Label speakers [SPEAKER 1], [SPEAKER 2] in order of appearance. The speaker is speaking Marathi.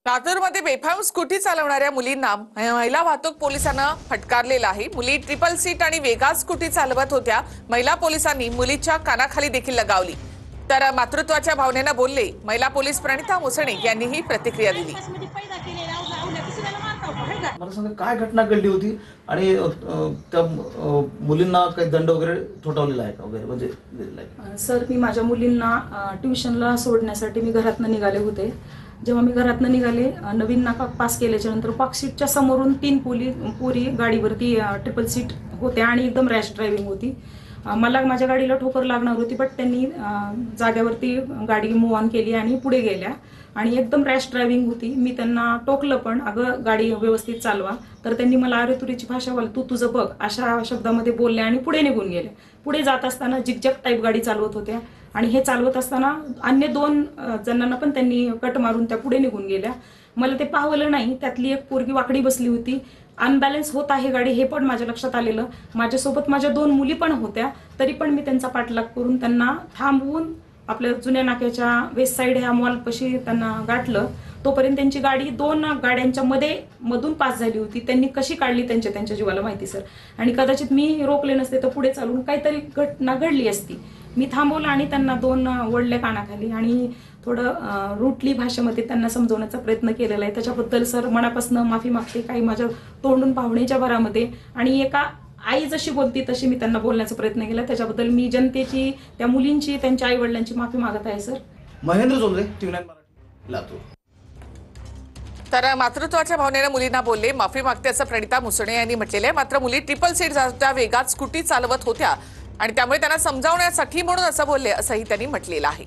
[SPEAKER 1] लातूरमध्ये बेफाम स्कूटी चालवणाऱ्या मुलींना महिला वाहतूक पोलिसांना फटकारलेला आहे। मुली ट्रिपल सीट आणि वेगात स्कूटी चालवत होत्या। महिला पोलिसांनी मुलीच्या कानाखाली देखील लगावली, तर मातृत्वाच्या भावनेने बोलले। महिला पोलीस प्रणिता मुसणे यांनी ही प्रतिक्रिया दिली।
[SPEAKER 2] मला सांगा काय घटना घडली होती आणि त्या मुलींना काही दंड वगैरे ठोठावलेला आहे का वगैरे म्हणजे दिलेला आहे?
[SPEAKER 3] सर, मी माझ्या मुलींना ट्युशनला सोडण्यासाठी मी घरातनं निघाले होते। जेव्हा मी घरातनं निघाले, नवीन नाका पास केल्याच्या नंतर पार्क सीटच्या समोरून 3 पोरी गाडीवरती ट्रिपल सीट होत्या आणि एकदम रॅश ड्रायव्हिंग होती। मला माझ्या गाडीला ठोकर लागणार होती, बट त्यांनी जागेवरती गाडी मूव्ह ऑन केली आणि पुढे गेल्या आणि एकदम रॅश ड्रायव्हिंग होती। मी त्यांना टोकलं पण, अगं गाडी व्यवस्थित चालवा, तर त्यांनी मला अरेतुरीची भाषा बोल, तू तुझं बघ अशा शब्दामध्ये बोलले आणि पुढे निघून गेले। पुढे जात असताना जिगजॅग टाईप गाडी चालवत होत्या आणि हे चालवत असताना अन्य 2 जणांना पण त्यांनी कट मारून त्या पुढे निघून गेल्या। मला ते पाहवलं नाही, त्यातली एक पोरगी वाकडी बसली होती। अनबॅलन्स होत आहे गाडी हे पण माझ्या लक्षात आलेलं। माझ्यासोबत माझ्या 2 मुली पण होत्या, तरी पण मी त्यांचा पाठलाग करून त्यांना थांबवून आपल्या जुन्या नाक्याच्या वेस्ट साईड ह्या मॉलपाशी त्यांना गाठलं। तोपर्यंत त्यांची गाडी 2 गाड्यांच्या मधून पास झाली होती। त्यांनी कशी काढली त्यांच्या जीवाला माहिती सर। आणि कदाचित मी रोखले नसते तर पुढे चालून काहीतरी घटना घडली असती। मी थांबवलं आणि त्यांना 2 वळले कानाखाली आणि थोडं रूटली भाषेमध्ये त्यांना समजवण्याचा प्रयत्न केलेला आहे। त्याच्याबद्दल सर मनापासून माफी मागते। काही माझ्या तोंडून पाहुण्याच्या भरामध्ये आणि एका आई जशी बोलती तशी मी त्यांना बोलण्याचा प्रयत्न केला। त्याच्याबद्दल मी जनतेची, त्या मुलींची, त्यांच्या आई वडिलांची माफी मागत आहे सर।
[SPEAKER 2] महेंद्र जोंधळे, TV9 मराठी, लातूर।
[SPEAKER 1] तर मातृत्वाच्या भावनेने मुलींना बोलले, माफी मागते असं प्रणिता मुसणे यांनी म्हटलेलं आहे। मात्र मुली ट्रिपल सीट वेगात स्कूटी चालवत होत्या आणि त्यामुळे त्यांना समजावण्यासाठी म्हणून असं बोलले असंही त्यांनी म्हटलेलं आहे।